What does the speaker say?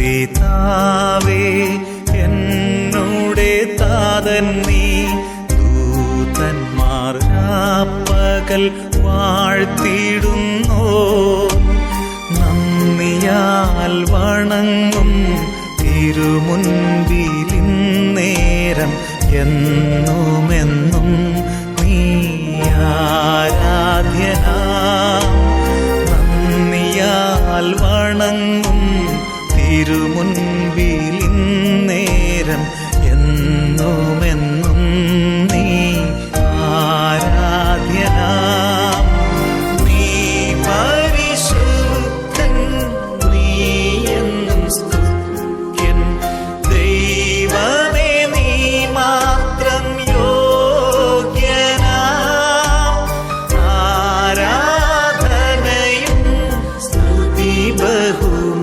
പിതാവേ എന്നുടെ താതൻ നീ, ദൂതന്മാർ രാപ്പകൽ വാഴ്ത്തിടുന്നു. നന്ദിയാൽ വണങ്ങും തിരുമുൻപിലിന്നേരം എന്നുമെന്നും നീ ആരാധ്യനാം. നന്ദിയാൽ വണങ്ങും തിരുമുൻപിലിന്നേരം എന്നുമെന്നും